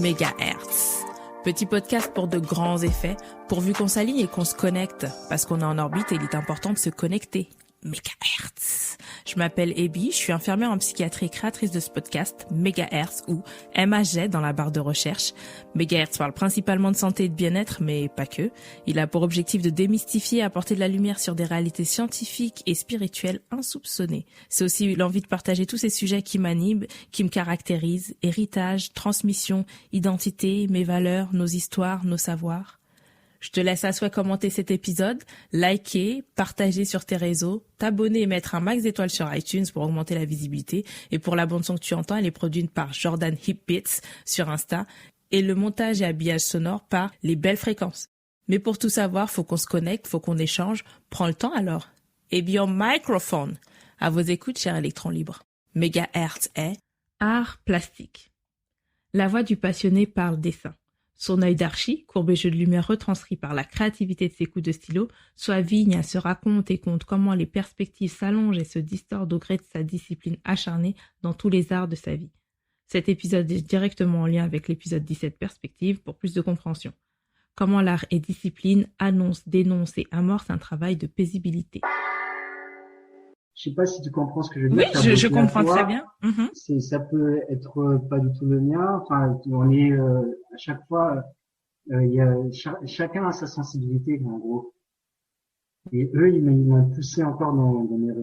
Mégahertz. Petit podcast pour de grands effets, pourvu qu'on s'aligne et qu'on se connecte, parce qu'on est en orbite et il est important de se connecter. Mégahertz. Je m'appelle Ebi, je suis infirmière en psychiatrie et créatrice de ce podcast, Mégahertz ou MHZ dans la barre de recherche. Mégahertz parle principalement de santé et de bien-être, mais pas que. Il a pour objectif de démystifier et apporter de la lumière sur des réalités scientifiques et spirituelles insoupçonnées. C'est aussi l'envie de partager tous ces sujets qui m'animent, qui me caractérisent, héritage, transmission, identité, mes valeurs, nos histoires, nos savoirs. Je te laisse à souhait commenter cet épisode, liker, partager sur tes réseaux, t'abonner et mettre un max d'étoiles sur iTunes pour augmenter la visibilité. Et pour la bande son que tu entends, elle est produite par Jordan Hipbits sur Insta et le montage et habillage sonore par Les Belles Fréquences. Mais pour tout savoir, faut qu'on se connecte, faut qu'on échange. Prends le temps alors. Et bien, microphone. À vos écoutes, chers électrons libres. Mégahertz est art plastique. La voix du passionné parle dessin. Son œil d'archi, courbé jeu de lumière retranscrit par la créativité de ses coups de stylo, soit vigne, se raconte et compte comment les perspectives s'allongent et se distordent au gré de sa discipline acharnée dans tous les arts de sa vie. Cet épisode est directement en lien avec l'épisode 17 Perspectives pour plus de compréhension. Comment l'art et discipline annoncent, dénoncent et amorcent un travail de paisibilité. Je sais pas si tu comprends ce que je veux dire. Oui, je comprends très bien. Ça peut être pas du tout le mien. Enfin, on est à chaque fois, il y a chacun a sa sensibilité en gros. Et eux, ils m'ont poussé encore dans mes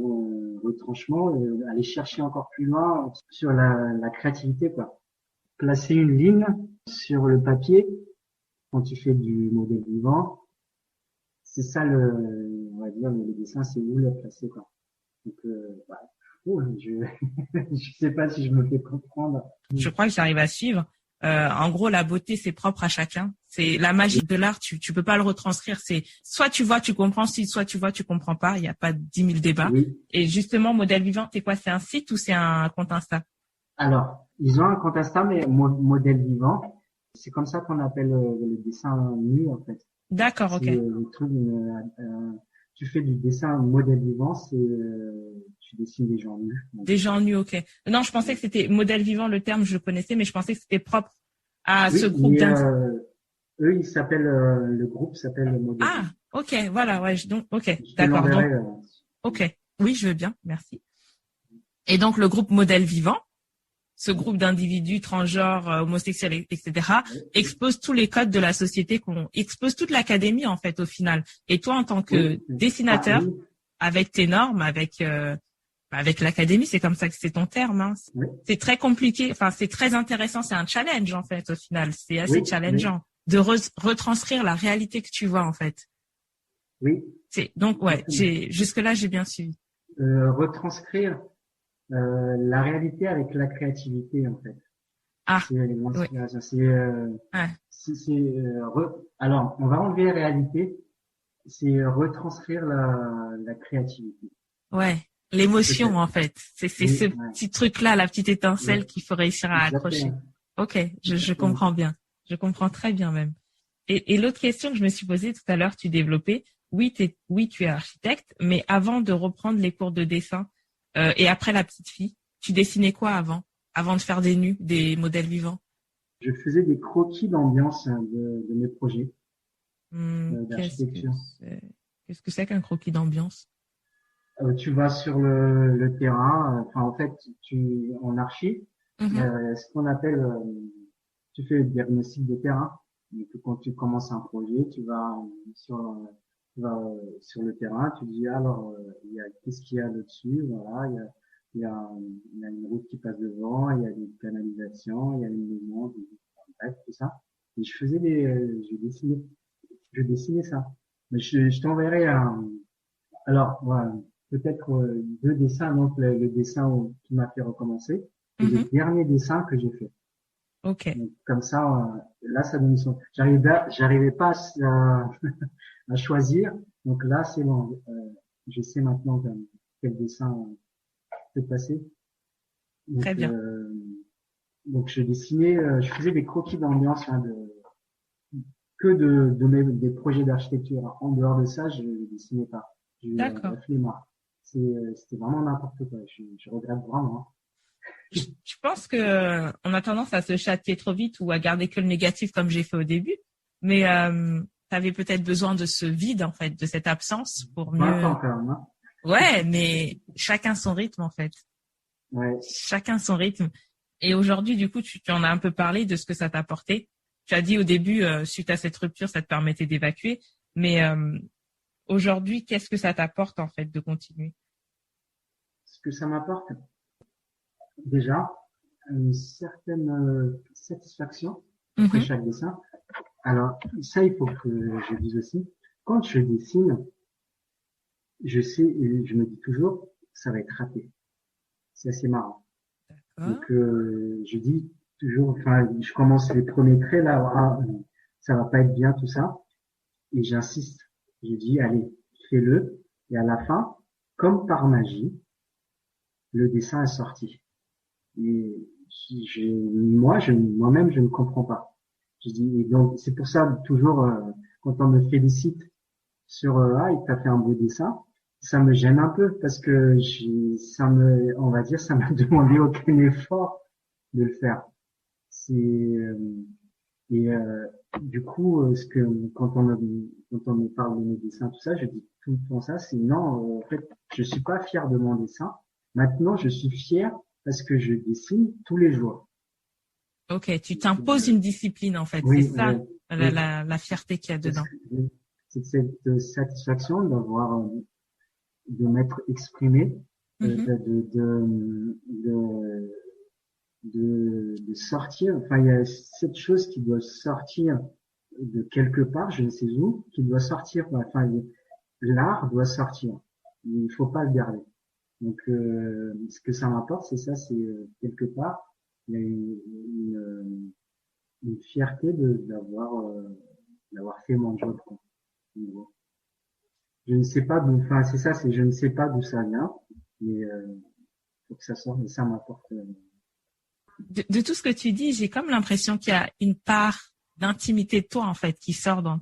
retranchements, aller chercher encore plus loin sur la créativité, quoi. Placer une ligne sur le papier quand tu fais du modèle vivant, c'est ça on va dire, le dessin, c'est où le placer, quoi. Donc, je sais pas si je me fais comprendre. Je crois que j'arrive à suivre. En gros, la beauté, c'est propre à chacun. C'est la magie de l'art. Tu peux pas le retranscrire. C'est soit tu vois, tu comprends, soit tu vois, tu comprends pas. Il y a pas 10 000 débats. Oui. Et justement, Modèle Vivant, c'est quoi? C'est un site ou c'est un compte Insta? Alors, ils ont un compte Insta, mais modèle vivant. C'est comme ça qu'on appelle le dessin nu, en fait. D'accord, ok. Le truc, tu fais du dessin modèle vivant, tu dessines des gens nus. Des gens nus, ok. Non, je pensais que c'était modèle vivant, le terme, je le connaissais, mais je pensais que c'était propre à ce groupe eux, ils s'appellent, le groupe s'appelle le modèle. Ah, ok, voilà, ouais, donc, ok, Je d'accord. Donc, ok, oui, je veux bien, merci. Et donc, le groupe Modèle Vivant, ce groupe d'individus transgenres, homosexuels, etc., expose tous les codes de la société, expose toute l'académie, en fait, au final. Et toi, en tant que dessinateur, avec tes normes, avec l'académie, c'est comme ça que c'est ton terme, hein. C'est très compliqué, enfin, c'est très intéressant, c'est un challenge, en fait, au final. C'est assez challengeant de retranscrire la réalité que tu vois, en fait. Oui. Donc, ouais, jusque-là, j'ai bien suivi. Retranscrire la réalité avec la créativité, en fait. Ah, c'est l'inspiration. Alors, on va enlever la réalité, c'est retranscrire la créativité. Ouais, l'émotion, en fait. C'est ce petit truc-là, la petite étincelle qu'il faut réussir à accrocher. Ok, je comprends bien. Je comprends très bien même. Et l'autre question que je me suis posée tout à l'heure, tu développais, oui, tu es architecte, mais avant de reprendre les cours de dessin, et après la petite fille, tu dessinais quoi avant de faire des nus, des modèles vivants? Je faisais des croquis d'ambiance de mes projets d'architecture. Qu'est-ce que c'est qu'un croquis d'ambiance? Tu vas sur le terrain, enfin en fait, en archi, ce qu'on appelle, tu fais le diagnostic de terrain. Donc quand tu commences un projet, tu vas sur le terrain, tu dis alors qu'est-ce qu'il y a là-dessus, voilà, il y a une route qui passe devant, il y a des canalisations, il y a une maison, bref, tout ça. Et je dessinais ça. Mais je t'enverrai alors voilà, peut-être deux dessins, donc le dessin qui m'a fait recommencer et le dernier dessin que j'ai fait. Ok. Donc, comme ça, là, ça donne son. J'arrivais pas à choisir. Donc là, c'est bon. Je sais maintenant quel dessin peut passer. Donc, très bien. Donc je dessinais, je faisais des croquis d'ambiance des projets d'architecture. En dehors de ça, je dessinais pas. J'ai eu D'accord. la flemmard. C'était vraiment n'importe quoi. Je regrette vraiment. Je pense que on a tendance à se châtier trop vite ou à garder que le négatif comme j'ai fait au début. Mais tu avais peut-être besoin de ce vide, en fait, de cette absence pour 20 mieux. ans quand même, hein. Ouais, mais chacun son rythme, en fait. Ouais. Chacun son rythme. Et aujourd'hui, du coup, tu en as un peu parlé de ce que ça t'a apporté. Tu as dit au début, suite à cette rupture, ça te permettait d'évacuer. Mais aujourd'hui, qu'est-ce que ça t'apporte, en fait, de continuer? Ce que ça m'apporte, déjà, une certaine satisfaction après Mhm. chaque dessin. Alors, ça, il faut que je dise aussi. Quand je dessine, je sais, et je me dis toujours, ça va être raté. C'est assez marrant. D'accord. Donc, je dis toujours, enfin, je commence les premiers traits là, ah, ça va pas être bien tout ça, et j'insiste. Je dis, allez, fais-le. Et à la fin, comme par magie, le dessin est sorti. Et moi-même, je ne comprends pas. Je dis, et donc, c'est pour ça, toujours, quand on me félicite sur, ah, il t'a fait un beau dessin, ça me gêne un peu parce que on va dire, ça m'a demandé aucun effort de le faire. C'est, et, du coup, quand on me parle de mes dessins, tout ça, je dis tout le temps ça, c'est non, en fait, je suis pas fier de mon dessin. Maintenant, je suis fier parce que je dessine tous les jours. Ok, tu t'imposes une discipline, en fait. C'est Oui, ça, oui, oui. la fierté qu'il y a Parce dedans. que c'est cette satisfaction d'avoir, de m'être exprimé, Mhm. de sortir. Enfin, il y a cette chose qui doit sortir de quelque part, je ne sais où, qui doit sortir. Enfin, l'art doit sortir. Il faut pas le garder. Donc, ce que ça m'apporte, c'est ça, c'est quelque part, il y a une fierté d'avoir fait mon job, quoi. Je ne sais pas d'où, enfin, c'est ça, c'est je ne sais pas d'où ça vient, mais faut que ça sorte, mais ça m'apporte. De tout ce que tu dis, j'ai comme l'impression qu'il y a une part d'intimité de toi, en fait, qui sort dans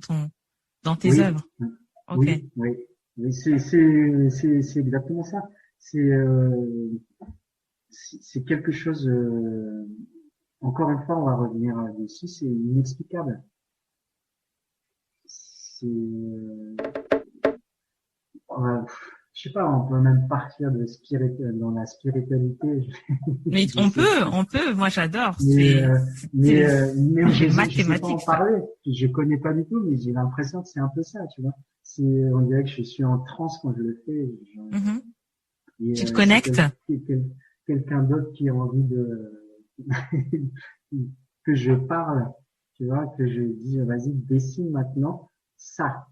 tes Oui, œuvres. Ok. oui, oui, oui, c'est exactement ça. C'est c'est quelque chose. Encore une fois, on va revenir dessus. C'est inexplicable. C'est, je sais pas. On peut même partir dans la spiritualité. Mais Je sais pas. on peut. Moi, j'adore. Mais même C'est je sais pas en mathématique, ça. parler. Je connais pas du tout, mais j'ai l'impression que c'est un peu ça, tu vois. C'est on dirait que je suis en transe quand je le fais. Mhm. Et Tu te c'est connectes. quelqu'un d'autre qui a envie de que je parle, tu vois, que je dis vas-y dessine maintenant ça.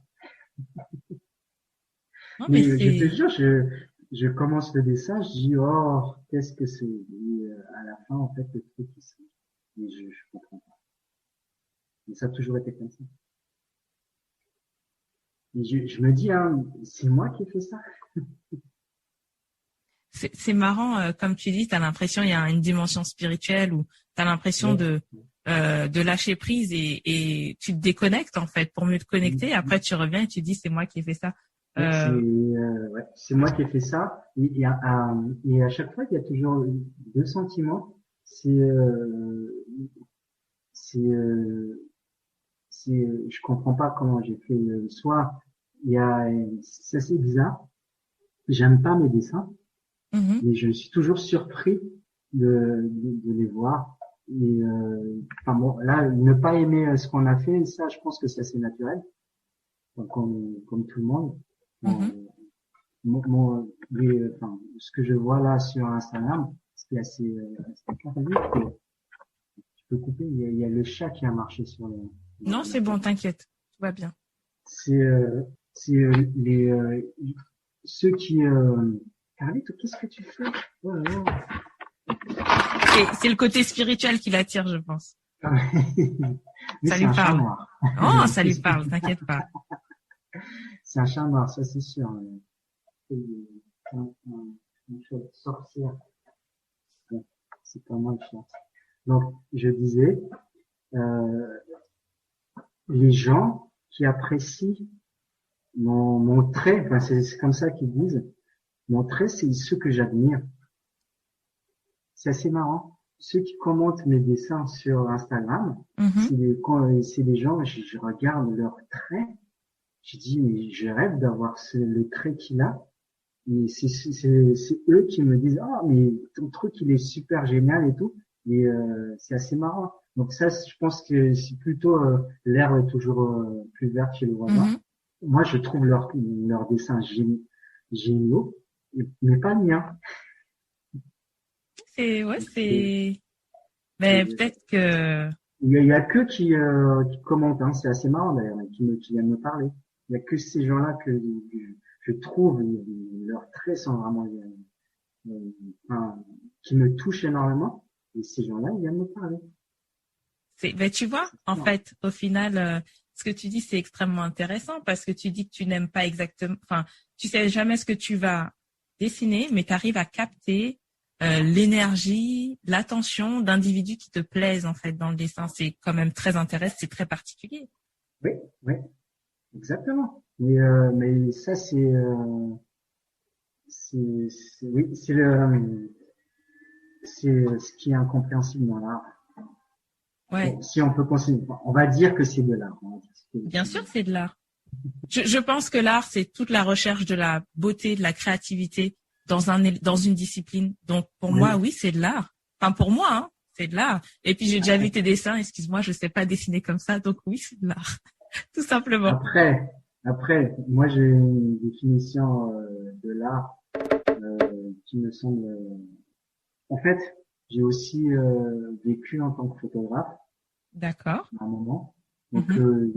Non, mais Mais je te c'est. jure, je commence le dessin, je dis oh qu'est-ce que c'est. Et à la fin en fait le truc il se mais je comprends pas. Mais ça a toujours été comme ça. Et je me dis hein, c'est moi qui ai fait ça. C'est marrant, comme tu dis, tu as l'impression il y a une dimension spirituelle où tu as l'impression Ouais. de lâcher prise et tu te déconnectes en fait pour mieux te connecter. Après, tu reviens et tu dis c'est moi qui ai fait ça. Ouais, Euh, ouais, c'est moi qui ai fait ça. Et à chaque fois, il y a toujours deux sentiments. C'est c'est je comprends pas comment j'ai fait. Soit il y a c'est assez bizarre. J'aime pas mes dessins, mhm, mais je suis toujours surpris de les voir. Et enfin bon, là, ne pas aimer ce qu'on a fait, ça, je pense que c'est assez naturel, donc, comme tout le monde. mhm. Bon, enfin, ce que je vois là sur Instagram, c'est assez, assez clair. Tu peux couper, il y a le chat qui a marché sur Non, c'est l'ordinateur. bon, t'inquiète, tout va bien. C'est, les, ceux qui, Carlito, qu'est-ce que tu fais? Oh là là. C'est le côté spirituel qui l'attire, je pense. Mais Ça c'est lui un chat parle. noir. Oh, ça lui parle, t'inquiète pas. C'est un chat noir, ça c'est sûr. C'est une chose sorcière. Bon, c'est pas moi le chat. Donc, je disais, euh, les gens qui apprécient mon trait, enfin c'est comme ça qu'ils disent, mon trait c'est ceux que j'admire. C'est assez marrant. Ceux qui commentent mes dessins sur Instagram, Mhm. quand c'est des gens, je regarde leurs traits, je dis mais je rêve d'avoir le trait qu'il a. Et c'est eux qui me disent ah mais ton truc il est super génial et tout. Et c'est assez marrant. Donc ça, je pense que c'est plutôt l'herbe est toujours plus verte chez le voisin. Mhm. Moi, je trouve leurs dessins géniaux, mais pas le mien. Ouais, Et- c'est, et, mais peut-être que, il y a que qui commentent, hein. C'est assez marrant d'ailleurs, qui viennent me parler. Il y a que ces gens-là que je trouve leurs traits sont vraiment enfin, qui me touchent énormément. Et ces gens-là, ils viennent me parler. ben, tu vois, en Non. fait, au final, ce que tu dis, c'est extrêmement intéressant parce que tu dis que tu n'aimes pas exactement, enfin, tu sais jamais ce que tu vas dessiner, mais tu arrives à capter l'énergie, l'attention d'individus qui te plaisent, en fait, dans le dessin. C'est quand même très intéressant, c'est très particulier. Oui, oui, exactement. Mais ça, oui, c'est ce qui est incompréhensible dans l'art. Ouais, Bon, si on peut considérer, on va dire que c'est de l'art. On va dire que bien c'est de sûr, l'art. c'est de l'art. Je pense que l'art, c'est toute la recherche de la beauté, de la créativité dans une discipline. Donc, pour moi, Oui. oui, c'est de l'art. Enfin, pour moi, hein, c'est de l'art. Et puis, j'ai déjà vu tes dessins. Excuse-moi, je sais pas dessiner comme ça. Donc, oui, c'est de l'art. Tout simplement. Après, après, moi j'ai une définition de l'art qui me semble. En fait, j'ai aussi vécu en tant que photographe D'accord. à un moment. Donc, Mhm.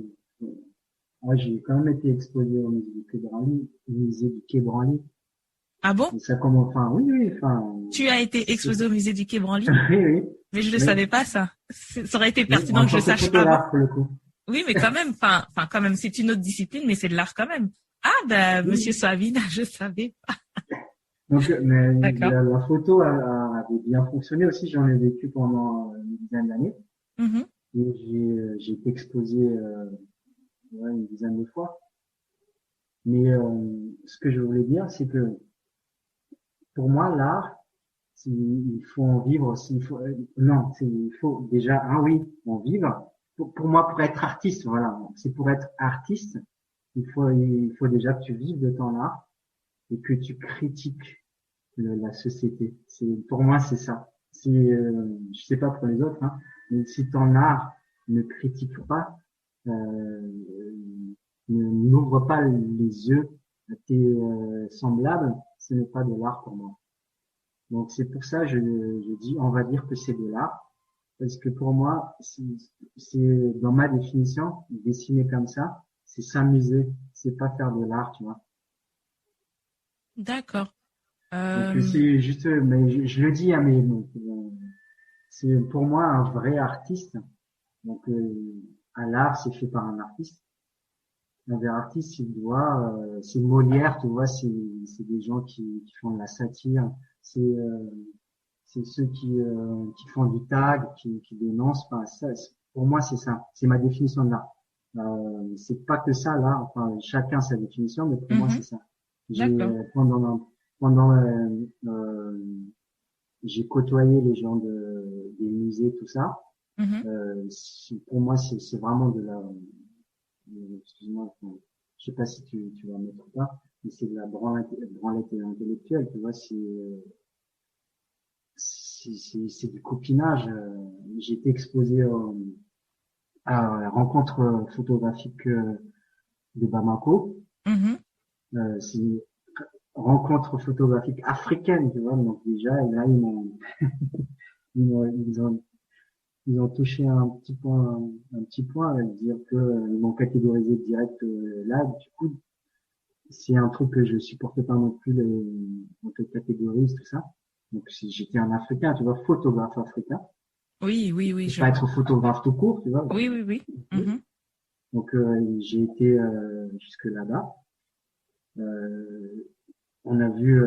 moi, j'ai quand même été exposé au musée du Quai Branly. Ah bon? Et ça commence, enfin, oui, oui, enfin, Tu as été exposé au musée du Quai Branly? oui, oui, Mais je ne oui, savais pas ça. Ça aurait été oui, pertinent en que je tant que sache avant. photographe pour le coup. Oui, mais quand même, enfin, quand même, c'est une autre discipline, mais c'est de l'art quand même. Ah, ben, Oui, monsieur oui. Soavine, je savais. Donc, mais D'accord. la photo avait bien fonctionné aussi. J'en ai vécu pendant une dizaine d'années Mhm. et j'ai été exposé ouais, une dizaine de fois. Mais ce que je voulais dire, c'est que pour moi, l'art, il faut en vivre. S'il faut, non, il faut déjà, ah oui, en vivre. Pour moi, pour être artiste, voilà, c'est pour être artiste, il faut déjà que tu vives de ton art et que tu critiques la société. Pour moi, c'est ça. Je sais pas pour les autres, hein, mais si ton art ne critique pas, n'ouvre pas les yeux à tes semblables, ce n'est pas de l'art pour moi. Donc c'est pour ça je dis, on va dire que c'est de l'art, parce que pour moi, c'est dans ma définition, dessiner comme ça, c'est s'amuser, c'est pas faire de l'art, tu vois. D'accord. Donc Euh, c'est juste, mais je le dis à c'est pour moi un vrai artiste. Donc à l'art, c'est fait par un artiste. Un vrai artiste, c'est Molière, tu vois, c'est des gens qui font de la satire, c'est c'est ceux qui font du tag, qui dénoncent. Enfin, ça, pour moi, c'est ça. C'est ma définition de l'art. C'est pas que ça là. Enfin, chacun sa définition, mais pour moi, mhm. c'est ça. J'ai D'accord. pendant j'ai côtoyé les gens des musées, tout ça. Mhm. Pour moi, c'est vraiment excuse-moi, enfin, je sais pas si tu vas mettre ou pas, mais c'est de la branlette intellectuelle, tu vois, c'est du copinage. J'ai été exposé à la rencontre photographique de Bamako. Mhm. C'est une rencontre photographique africaine, tu vois. Donc déjà, là, ils m'ont, ils ont, ils ont touché un petit point, dire que ils m'ont catégorisé direct là. Du coup, c'est un truc que je supportais pas non plus, on te catégorise, tout ça. Donc j'étais un Africain, tu vois, photographe africain. Oui, oui, oui, Et je pas vois. être photographe tout court, tu vois. Oui, oui, oui. Mhm. Donc j'ai été jusque là-bas. Euh, on a vu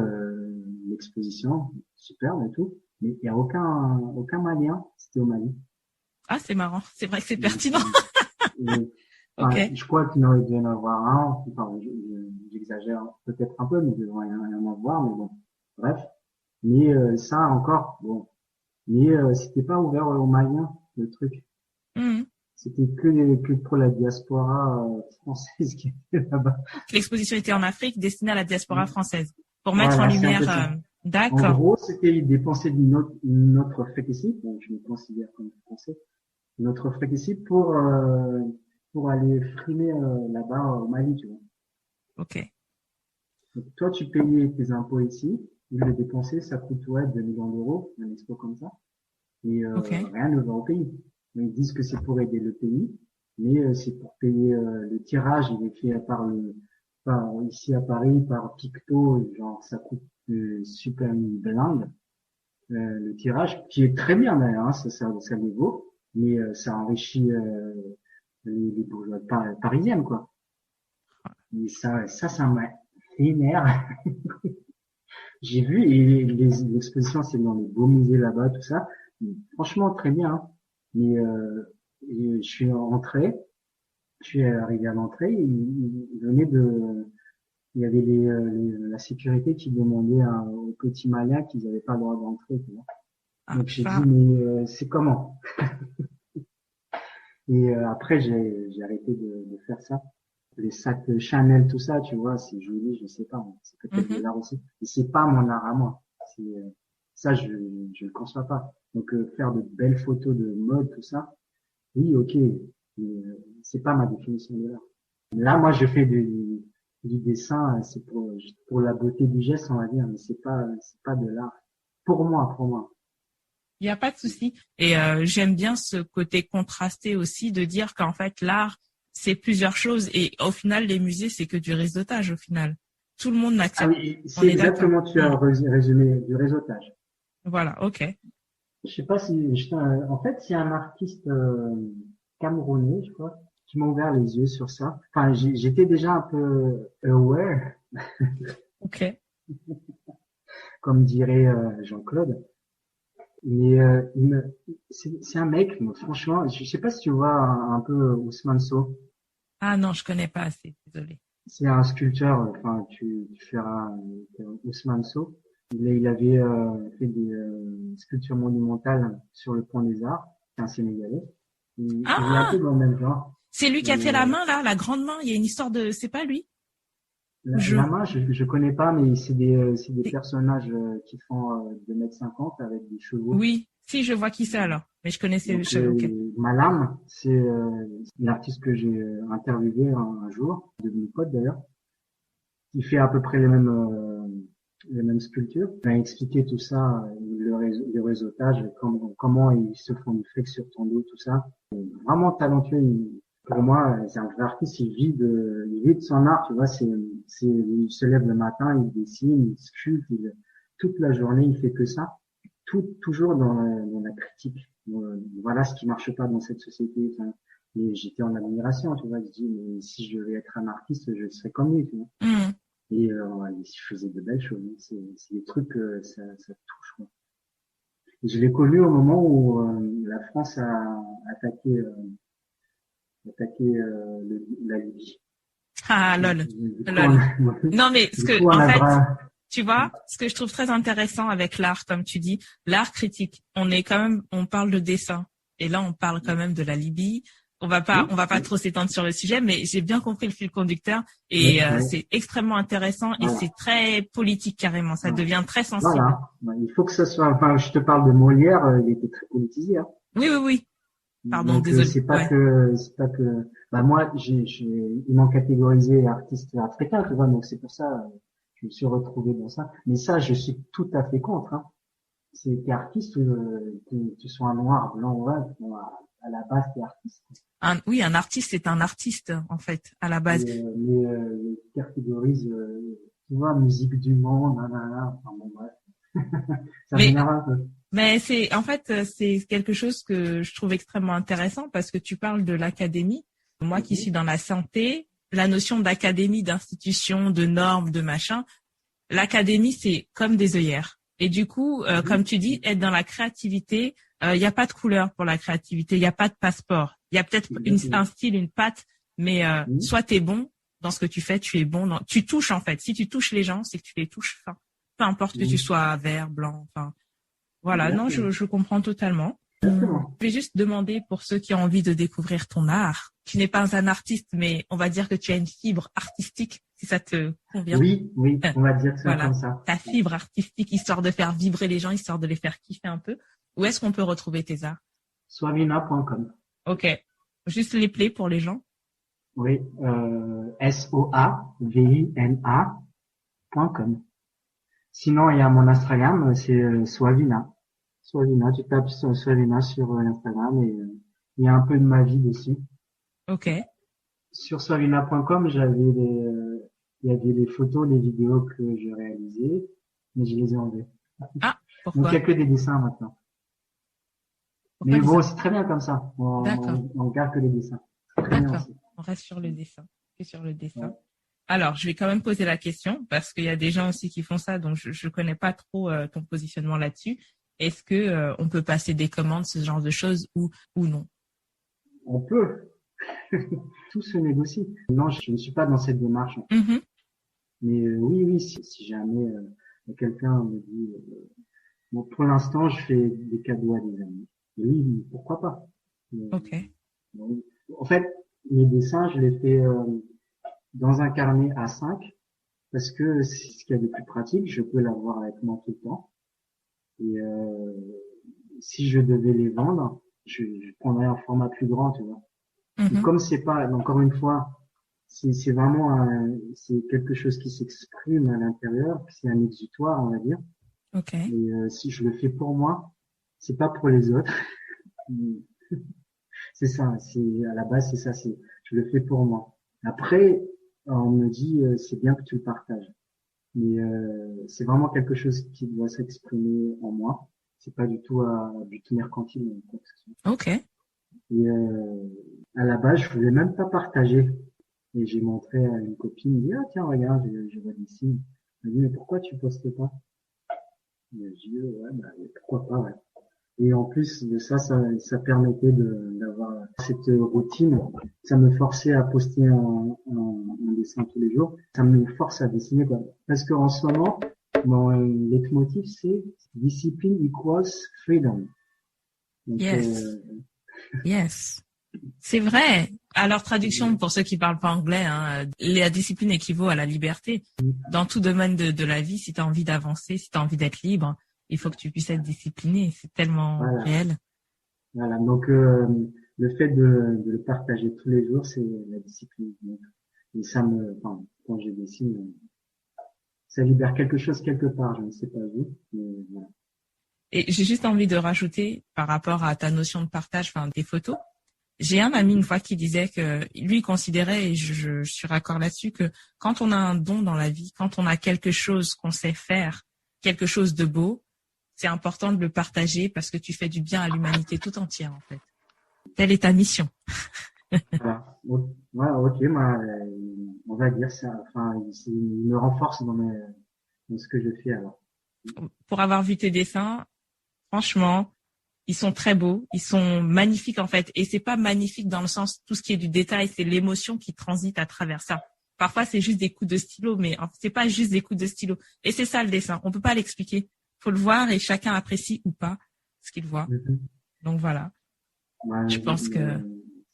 l'exposition, superbe et tout, mais il y a aucun Malien, c'était au Mali. Ah, c'est marrant. C'est vrai que c'est Donc, pertinent. et Ok. Enfin, je crois qu'il aurait dû en avoir un. Enfin, j'exagère peut-être un peu, mais il devrait y en avoir, mais bon. Bref. Mais ça encore, bon. Mais c'était pas ouvert aux Maliens, le truc. Mhm. C'était que pour la diaspora française qui était là-bas. L'exposition était en Afrique, destinée à la diaspora française, pour mettre en Voilà, c'est un lumière. peu ça. En D'accord. gros, c'était dépenser notre frais ici, donc je me considère comme français, notre frais ici pour aller frimer là-bas au Mali, tu vois. Ok. Donc, toi, tu payais tes impôts ici, ils le dépensaient, ça coûte ouais 2 millions d'euros, un expo comme ça, et Ok. rien ne va au pays. Donc, ils disent que c'est pour aider le pays, mais c'est pour payer le tirage, il est fait par ici à Paris par Picto, genre ça coûte super une blinde. Le tirage, qui est très bien d'ailleurs, hein, ça les vaut, mais ça enrichit les bourgeois parisiennes, quoi. Et ça m'a énerve. J'ai vu, et l'exposition, c'est dans les beaux musées là-bas, tout ça. Franchement, très bien, hein. Mais et je suis rentré, je suis arrivé à l'entrée, il venait il y avait la sécurité qui demandait aux petits Maliens qu'ils n'avaient pas le droit d'entrer, tu vois. Ah, Donc j'ai dit ça. mais c'est comment? Et après j'ai arrêté de faire ça. Les sacs Chanel tout ça, tu vois, c'est joli, je sais pas, c'est peut-être de Mhm. l'art aussi. Mais c'est pas mon art à moi. C'est ça je le conçois pas. Donc faire de belles photos de mode tout ça, oui ok, mais c'est pas ma définition de l'art. Là moi je fais du dessin, c'est pour la beauté du geste on va dire, mais c'est pas de l'art. Pour moi. Il n'y a pas de souci. Et j'aime bien ce côté contrasté aussi de dire qu'en fait, l'art, c'est plusieurs choses. Et au final, les musées, c'est que du réseautage au final. Tout le monde Ah n'accepte. oui, On c'est est d'accord. exactement, tu as résumé du réseautage. Voilà, ok. Je sais pas si, en fait, c'est un artiste camerounais, je crois, qui m'a ouvert les yeux sur ça. Enfin, j'étais déjà un peu aware, Ok. comme dirait Jean-Claude. Mais c'est un mec, mais franchement, je sais pas si tu vois un peu Ousmane Sow. Ah non, je connais pas assez, désolée. C'est un sculpteur, enfin, tu feras Ousmane Sow. Il avait fait des sculptures monumentales sur le Pont des Arts. C'est un Sénégalais. Il est un peu Ah, dans le même genre. c'est lui qui a Et, fait la main là, la grande main. Il y a une histoire de, c'est pas lui? Ou la main, je connais pas, mais c'est des c'est- personnages qui font 2,50 m avec des chevaux. oui, si je vois qui c'est alors. Mais je connaissais, Donc, ok. Malam, c'est l'artiste que j'ai interviewé un jour, de mon pote d'ailleurs. Il fait à peu près les mêmes sculptures. Il m'a expliqué tout ça, le réseautage, comment ils se font du fric sur ton dos, tout ça. Vraiment talentueux. Pour moi, c'est un vrai artiste. Il vit de son art, tu vois. Il se lève le matin, il dessine, il sculpte, toute la journée, il fait que ça. Toujours dans la critique. Voilà ce qui marche pas dans cette société. Enfin, et j'étais en admiration, tu vois. Je dis, mais si je devais être un artiste, je serais comme lui, tu vois. Hmm. Et il faisait de belles choses. C'est des trucs ça touche. Quoi. Et je l'ai connu au moment où la France a attaqué la Libye. Ah, lol, Du coup, lol. Non, mais ce du que, coup, on en a fait, vraiment. tu vois, ce que je trouve très intéressant avec l'art, comme tu dis, l'art critique. On parle de dessin. Et là, on parle quand même de la Libye. On Oui, va pas oui, trop s'étendre sur le sujet, mais j'ai bien compris le fil conducteur oui, et oui, c'est extrêmement intéressant et voilà. c'est très politique carrément. Ça Voilà. devient très sensible. Voilà. Il faut que ce soit. Enfin, je te parle de Molière, il était très politisé. Hein. Oui, oui, oui. Pardon, Donc désolé. Ouais. c'est pas que. Bah moi, ils m'ont catégorisé artiste africain, tu vois. Donc c'est pour ça, je me suis retrouvé dans ça. Mais ça, je suis tout à fait contre. Hein. T'es artiste, tu sois un noir, blanc, ouais, bon, à la base t'es artiste. Oui, un artiste est un artiste en fait à la base. Les catégorise, tu vois, musique du monde, nanana, enfin bon bref, ça Mais m'énerve un peu. Mais c'est en fait c'est quelque chose que je trouve extrêmement intéressant parce que tu parles de l'académie. Moi qui suis Mhm. dans la santé, la notion d'académie, d'institution, de normes, de machin, l'académie c'est comme des œillères. Et du coup, comme Mhm. tu dis, être dans la créativité, il n'y a pas de couleur pour la créativité, il n'y a pas de passeport. Il y a peut-être un Exactement. style, une patte, Mais Oui, soit t'es bon dans ce que tu fais, tu es bon tu touches en fait. Si tu touches les gens, c'est que tu les touches. Enfin, peu importe que tu oui, sois vert, blanc. Enfin, voilà. Non, exactement. je comprends totalement. Exactement. Je vais juste demander pour ceux qui ont envie de découvrir ton art. Tu n'es pas un artiste, mais on va dire que tu as une fibre artistique, si ça te convient. Oui, oui, on va dire ça comme Voilà, ça. ta fibre artistique, histoire de faire vibrer les gens, histoire de les faire kiffer un peu. Où est-ce qu'on peut retrouver tes arts? Swavina.com. Ok, juste les play pour les gens. Oui, SOAVINA.com. Sinon, il y a mon Instagram, c'est Swavina. Swavina, tu tapes Swavina sur Instagram et il y a un peu de ma vie dessus. Ok. Sur swavina.com, il y avait les photos, les vidéos que je réalisais, mais je les ai enlevées. Ah, Donc il pourquoi? y a que des dessins maintenant. Pourquoi Mais des bon, ça? c'est très bien comme ça. D'accord, On garde que les dessins. C'est très bien d'accord. aussi. On reste sur le dessin, que sur le dessin. Ouais. Alors, je vais quand même poser la question parce qu'il y a des gens aussi qui font ça, donc je connais pas trop ton positionnement là-dessus. Est-ce que on peut passer des commandes, ce genre de choses, ou non? On peut. Tout se négocie. Non, je ne suis pas dans cette démarche. Mhm. Mais oui, oui, si jamais quelqu'un me dit, bon, pour l'instant, je fais des cadeaux à des amis. Oui, oui, pourquoi pas. Euh, Ok. bon, en fait, mes dessins, je les fais dans un carnet A5 parce que c'est ce qu'il y a de plus pratique. Je peux l'avoir avec moi tout le temps. Et si je devais les vendre, je prendrais un format plus grand, tu vois. Et Mhm. comme c'est pas, encore une fois, c'est vraiment c'est quelque chose qui s'exprime à l'intérieur, c'est un exutoire, on va dire. Ok. Et si je le fais pour moi, c'est pas pour les autres. C'est ça, c'est à la base, c'est ça, c'est je le fais pour moi. Après, on me dit c'est bien que tu le partages, mais c'est vraiment quelque chose qui doit s'exprimer en moi. C'est pas du tout à but mercantile ou quoi que ce soit. Ok. Et à la base, je voulais même pas partager. Et j'ai montré à une copine, elle dit ah tiens regarde, je vois des signes. Elle m'a dit mais pourquoi tu postes pas? Et j'ai dit ouais bah pourquoi pas ouais. Et en plus de ça, ça permettait d'avoir cette routine. Ça me forçait à poster un dessin tous les jours. Ça me force à dessiner, quoi. Parce qu'en ce moment, mon leitmotiv, c'est discipline equals freedom. Donc, Yes. Yes. C'est vrai. Alors, traduction pour ceux qui parlent pas anglais, hein, la discipline équivaut à la liberté. Dans tout domaine de la vie, si tu as envie d'avancer, si tu as envie d'être libre, il faut que tu puisses être discipliné. C'est tellement voilà. réel. Voilà. Donc, le fait de le partager tous les jours, c'est la discipline. Donc, et ça enfin, quand je dessine, ça libère quelque chose quelque part. Je ne sais pas vous, mais voilà. Et j'ai juste envie de rajouter par rapport à ta notion de partage, enfin des photos. J'ai un ami une fois qui disait que lui il considérait, et je suis raccord là-dessus, que quand on a un don dans la vie, quand on a quelque chose qu'on sait faire, quelque chose de beau, c'est important de le partager parce que tu fais du bien à l'humanité tout entière en fait. Telle est ta mission. Voilà. Voilà, ok, bah, on va dire ça. Enfin, il me renforce dans ce que je fais alors. Pour avoir vu tes dessins, franchement, ils sont très beaux, ils sont magnifiques en fait. Et c'est pas magnifique dans le sens tout ce qui est du détail, c'est l'émotion qui transite à travers ça. Parfois c'est juste des coups de stylo, mais c'est pas juste des coups de stylo. Et c'est ça le dessin. On peut pas l'expliquer. Faut le voir et chacun apprécie ou pas ce qu'il voit. Mhm. Donc voilà. Bah, Je pense que.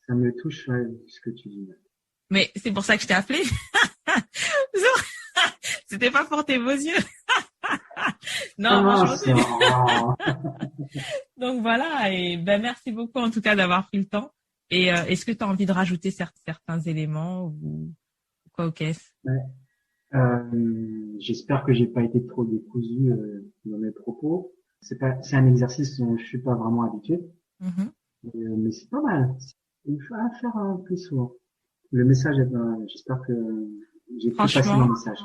ça me touche ouais, ce que tu dis. Mais c'est pour ça que je t'ai appelé. C'était pas pour tes beaux yeux. Ah Non, franchement, mince, oh. donc voilà, et ben merci beaucoup en tout cas d'avoir pris le temps. Et est-ce que tu as envie de rajouter certains éléments ou quoi au caisse? Ouais. J'espère que j'ai pas été trop décousu dans mes propos. C'est un exercice dont je suis pas vraiment habitué, Mhm. mais c'est pas mal. Il faut en faire un plus souvent. Le message, j'espère que j'ai fait passer mon Franchement, message.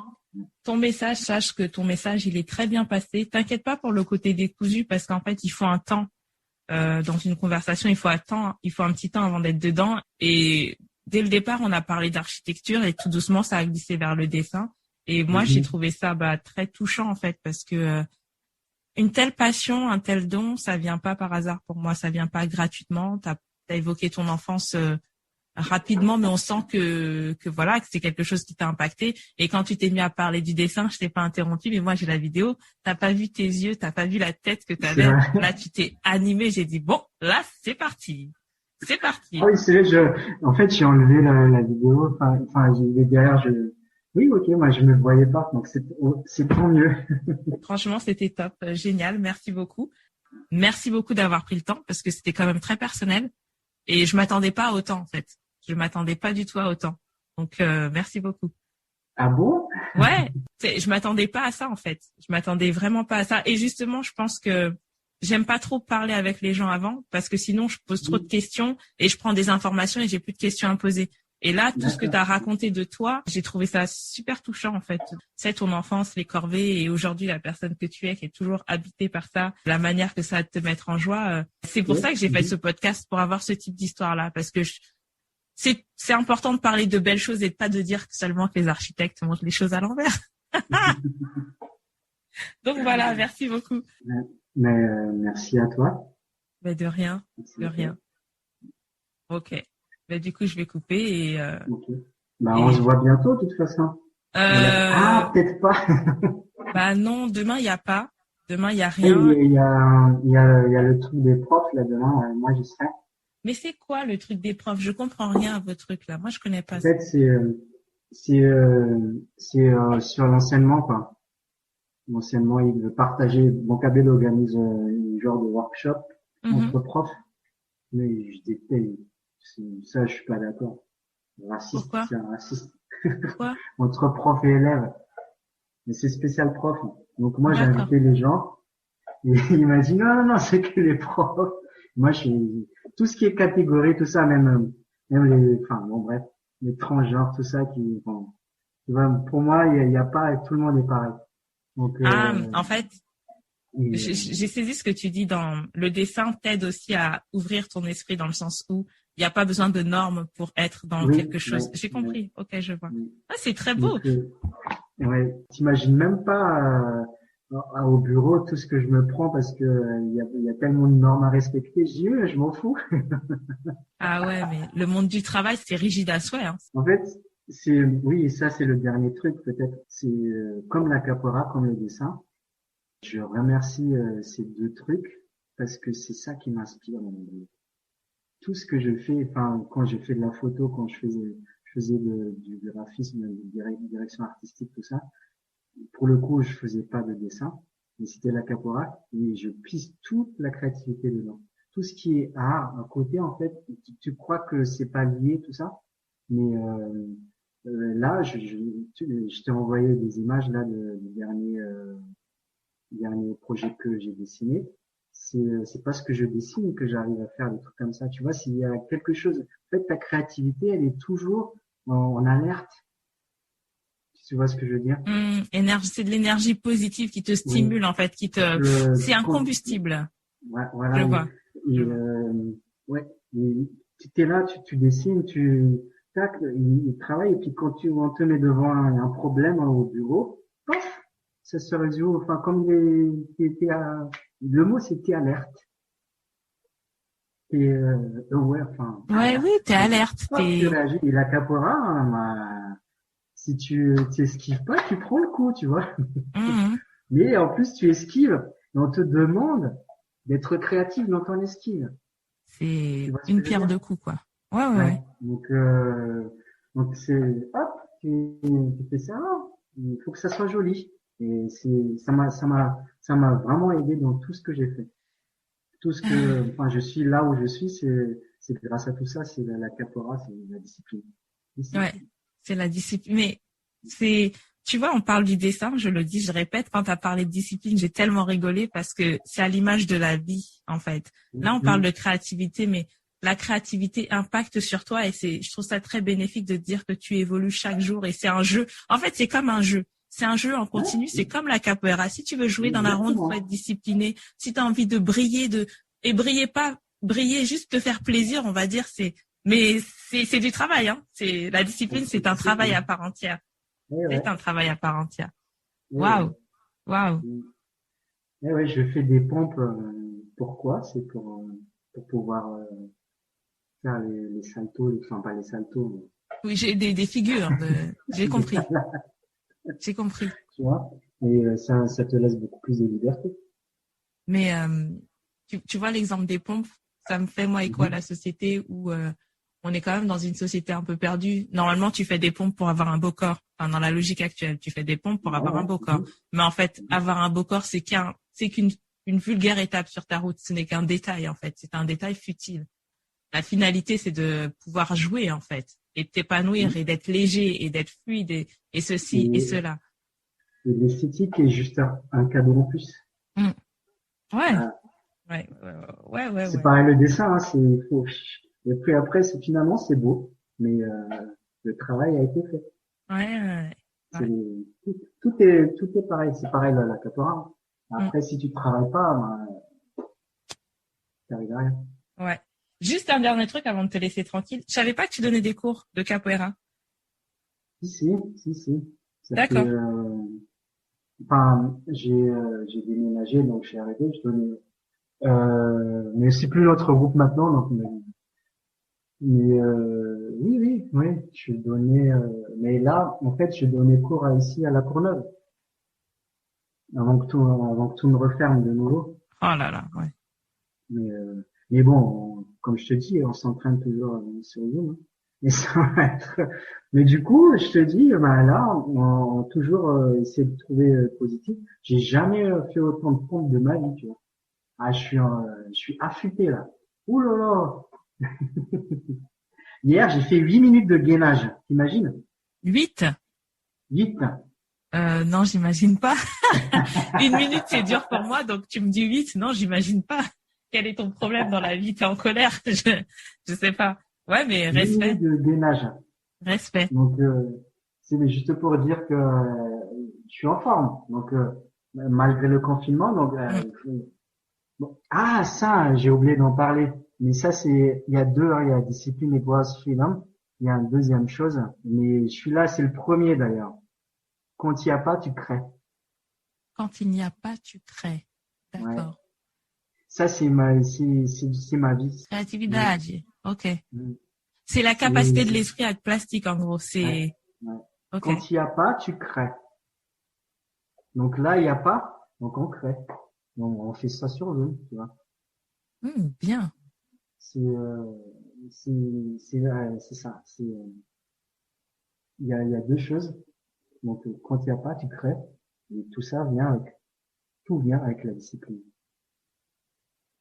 ton message, sache que ton message, il est très bien passé. T'inquiète pas pour le côté décousu parce qu'en fait, il faut un temps dans une conversation, il faut un petit temps avant d'être dedans. Et dès le départ, on a parlé d'architecture et tout doucement, ça a glissé vers le dessin. Et moi, j'ai Mhm. trouvé ça très touchant en fait parce que une telle passion, un tel don, ça vient pas par hasard pour moi, ça vient pas gratuitement. T'as évoqué ton enfance rapidement, mais on sent que voilà, que c'est quelque chose qui t'a impacté. Et quand tu t'es mis à parler du dessin, je t'ai pas interrompu, mais moi j'ai la vidéo. T'as pas vu tes yeux, t'as pas vu la tête que C'est t'avais. vrai. Là, tu t'es animé. J'ai dit bon, là c'est parti, c'est Ah parti. oui, c'est vrai, en fait, j'ai enlevé la vidéo, enfin, derrière, oui, ok, moi, je me voyais pas, donc c'est tant mieux. Franchement, c'était top, génial. Merci beaucoup. Merci beaucoup d'avoir pris le temps parce que c'était quand même très personnel et je m'attendais pas à autant en fait. Je m'attendais pas du tout à autant. Donc merci beaucoup. Ah bon? Ouais, je m'attendais pas à ça en fait. Je m'attendais vraiment pas à ça. Et justement, je pense que j'aime pas trop parler avec les gens avant parce que sinon je pose trop de Oui, questions et je prends des informations et j'ai plus de questions à poser. Et là, tout ce que tu d'accord. as raconté de toi, j'ai trouvé ça super touchant en fait. C'est ton enfance, les corvées et aujourd'hui la personne que tu es qui est toujours habitée par ça, la manière que ça a de te mettre en joie. C'est pour Ok. ça que j'ai fait Mhm. ce podcast pour avoir ce type d'histoire là parce que c'est important de parler de belles choses et de pas de dire seulement que les architectes montrent les choses à l'envers. Donc voilà, merci beaucoup. Mais, merci à toi. Mais de rien, Merci de à toi. rien. Ok. Mais du coup, je vais couper Ok. Bah, on et se voit bientôt, de toute façon. Ah, euh, peut-être pas. bah non, demain il y a pas, demain il y a Oui, rien. il y a le truc des profs, là, demain, moi, j'y serai. Mais c'est quoi le truc des profs? Je comprends rien à vos trucs là. Moi, je connais En pas ça. fait, sur l'enseignement, quoi. L'enseignement, il veut partager. Mon cabinet organise une genre de workshop Mhm. entre profs, mais je déteste. Ça, je suis pas d'accord. Raciste, Pourquoi? c'est un raciste. Pourquoi? Entre prof et élève. Mais c'est spécial prof. Donc moi, j'ai D'accord. invité les gens. Et il m'a dit non, non, non, c'est que les profs. Moi, tout ce qui est catégorie, tout ça, même enfin, bon, bref, les transgenres, tout ça, bon, tu vois, pour moi, il y a pas, tout le monde est pareil. Donc, Ah, en fait, et, j'ai saisi ce que tu dis dans le dessin t'aide aussi à ouvrir ton esprit dans le sens où il n'y a pas besoin de normes pour être dans oui, quelque ouais, chose. J'ai ouais, compris. Ok, je vois. ouais. Ah, c'est très beau. Donc, ouais, t'imagines même pas au bureau tout ce que je me prends parce que il y a tellement de normes à respecter. Je dis, je m'en fous. Ah ouais, mais le monde du travail, c'est rigide à souhait, hein. En fait, oui, et ça c'est le dernier truc peut-être. C'est comme la capoeira, comme le dessin. Je remercie ces deux trucs parce que c'est ça qui m'inspire dans mon boulot. Tout ce que je fais, enfin quand j'ai fait de la photo, quand je faisais du graphisme, direction artistique, tout ça. Pour le coup, je faisais pas de dessin, mais c'était la capoeira et je pisse toute la créativité dedans. Tout ce qui est art à côté, en fait, tu crois que c'est pas lié tout ça, mais là, je t'ai envoyé des images là du dernier projet que j'ai dessiné. C'est pas ce que je dessine que j'arrive à faire des trucs comme ça. Tu vois, s'il y a quelque chose, en fait, ta créativité, elle est toujours en alerte. Tu vois ce que je veux dire? C'est de l'énergie positive qui te Oui. stimule, en fait, c'est un Quand, combustible. Je voilà, vois. et, Je vois. ouais, et tu es là, tu dessines, tac, il travaille, et puis on te met devant un problème au bureau, paf, ça se résout, enfin, le mot c'était alerte, et aware, enfin, Ouais, oui, alerte, t'es et alerte, paf, tu réagis, et la capoeira, hein, bah, si tu esquives pas, tu prends le coup, tu vois. Mhm. Mais en plus, tu esquives, et on te demande d'être créatif dans ton esquive. Tu C'est vois ce une que je veux pierre dire? deux coups, quoi. Ouais, ouais, Ouais. ouais. Donc c'est, hop, tu fais ça. Il faut que ça soit joli. Et ça m'a vraiment aidé dans tout ce que j'ai fait. Enfin, je suis là où je suis, c'est grâce à tout ça, c'est la capoeira, c'est la discipline. Ouais, Discipline. c'est la discipline. Mais c'est, tu vois, on parle du dessin, je le dis, je répète, quand tu as parlé de discipline, j'ai tellement rigolé parce que c'est à l'image de la vie, en fait. Là, on parle Mhm. de créativité, mais la créativité impacte sur toi et je trouve ça très bénéfique de te dire que tu évolues chaque jour et c'est un jeu. En fait, c'est comme un jeu. C'est un jeu en Ouais, continu, c'est comme la capoeira. Si tu veux jouer dans la ronde, faut être exactement. discipliné. Si tu as envie de briller, et briller pas, briller juste te faire plaisir, on va dire, mais c'est du travail, hein. C'est la discipline, C'est c'est un travail à discipline. part entière. Ouais, C'est ouais. un travail à part entière. Ouais, ouais. Waouh, waouh. Ouais, ouais, je fais des pompes. Pourquoi? C'est pour pouvoir faire les saltos, enfin pas les saltos, Oui, j'ai des figures. J'ai compris. J'ai compris. tu vois. Et ça te laisse beaucoup plus de liberté. Mais tu vois l'exemple des pompes, ça me fait moi écho à la société où on est quand même dans une société un peu perdue. Normalement, tu fais des pompes pour avoir un beau corps. Enfin, dans la logique actuelle, tu fais des pompes pour avoir un beau corps. Mais en fait, avoir un beau corps, c'est qu'une vulgaire étape sur ta route. Ce n'est qu'un détail en fait. C'est un détail futile. La finalité, c'est de pouvoir jouer en fait, et de t'épanouir et d'être léger et d'être fluide et ceci et Et, cela. et l'esthétique est juste un cadeau en plus. Mm. Ouais. Ah, c'est Ouais. pareil le dessin, hein, faut, et puis après, finalement, c'est beau, mais le travail a été fait. C'est, Ouais. tout est pareil. C'est pareil la capoeira. Mm. Après, si tu travailles pas, ben, t'arrives à rien. Ouais. Juste un dernier truc avant de te laisser tranquille. Je savais pas que tu donnais des cours de capoeira. Si. Ça fait, D'accord. enfin, j'ai déménagé, donc j'ai arrêté. Je donnais, mais c'est plus notre groupe maintenant, donc, mais oui, je donnais, mais là, en fait, je donnais cours ici à La Courneuve, avant que tout ne referme de nouveau. Oh là là, ouais. Mais bon, comme je te dis, on s'entraîne toujours sur Zoom, hein. Mais ça va être, mais du coup, je te dis, bah là, on toujours essayer de trouver positif. J'ai jamais fait autant de pompes de ma vie, tu vois. Ah, je suis affûté là. Ouh là là. Hier, j'ai fait 8 minutes de gainage. T'imagines? 8? 8. Non, j'imagine pas. Une minute, c'est dur pour moi, donc tu me dis 8. Non, j'imagine pas. Quel est ton problème dans la vie? T'es en colère? Je sais pas. Ouais, mais 8 respect. minutes de gainage. Respect. Donc, c'est juste pour dire que je suis en forme. Donc, malgré le confinement, donc, Mm. bon. Ah, ça, j'ai oublié d'en parler. Mais ça, il y a deux, hein, il y a discipline et boise freedom. Il y a une deuxième chose. Mais celui-là, c'est le premier d'ailleurs. Quand il n'y a pas, tu crées. Quand il n'y a pas, tu crées. Ouais. D'accord. Ça, c'est ma vie. Ouais. Creatividade. Ok. Mm. C'est la C'est, capacité de c'est, l'esprit à être plastique, en gros. ouais, C'est, ouais. ok. Quand il n'y a pas, tu crées. Donc là, il n'y a pas, donc on crée. Donc on fait ça sur Zoom, tu vois. Bien. C'est, c'est ça. Il y a deux choses. Donc quand il n'y a pas, tu crées. Et tout vient avec la discipline.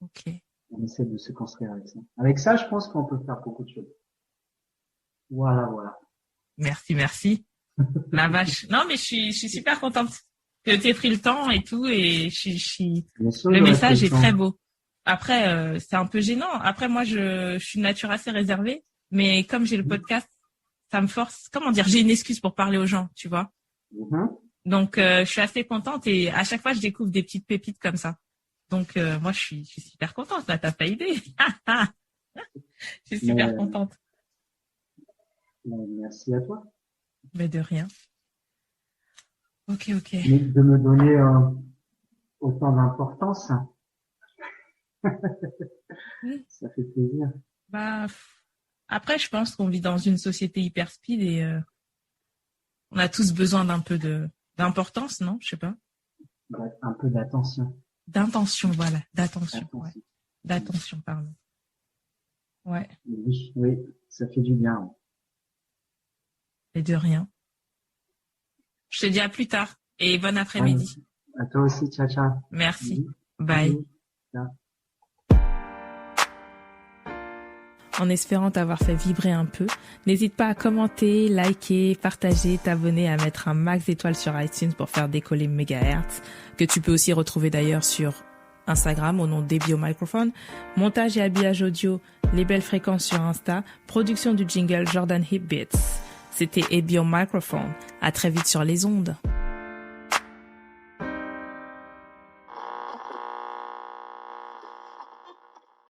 Ok. On essaie de se construire avec ça. Avec ça, je pense qu'on peut faire beaucoup de choses. Voilà. Merci. La vache. Non, mais je suis super contente que tu aies pris le temps et tout, et Bien sûr, le j'aurais pris message le est très temps. beau. Après, c'est un peu gênant. Après, moi, je suis de nature assez réservée, mais comme j'ai le podcast, ça me force, comment dire, j'ai une excuse pour parler aux gens, tu vois. Mhm. Donc, je suis assez contente et à chaque fois, je découvre des petites pépites comme ça. Donc, moi, je suis super contente. Là, t'as pas idée. Je suis Mais, super contente. merci à toi. Mais de rien. Ok. Mais de me donner autant d'importance, Hmm. ça fait plaisir. Bah, après, je pense qu'on vit dans une société hyper speed et on a tous besoin d'un peu d'importance, non? Je sais pas. Un peu d'attention. D'intention, voilà. D'attention, ouais. Attention. D'attention, pardon. Ouais. Oui, ça fait du bien. Et de rien. Je te dis à plus tard et bon Ouais, après-midi. à toi aussi, ciao. Merci. Bisous. Bye. Bisous. Ciao. En espérant t'avoir fait vibrer un peu, n'hésite pas à commenter, liker, partager, t'abonner, à mettre un max d'étoiles sur iTunes pour faire décoller Megahertz, que tu peux aussi retrouver d'ailleurs sur Instagram au nom d'Ebio Microphone, montage et habillage audio, les belles fréquences sur Insta, production du jingle Jordan Hip Beats. C'était Ebio Microphone. À très vite sur les ondes.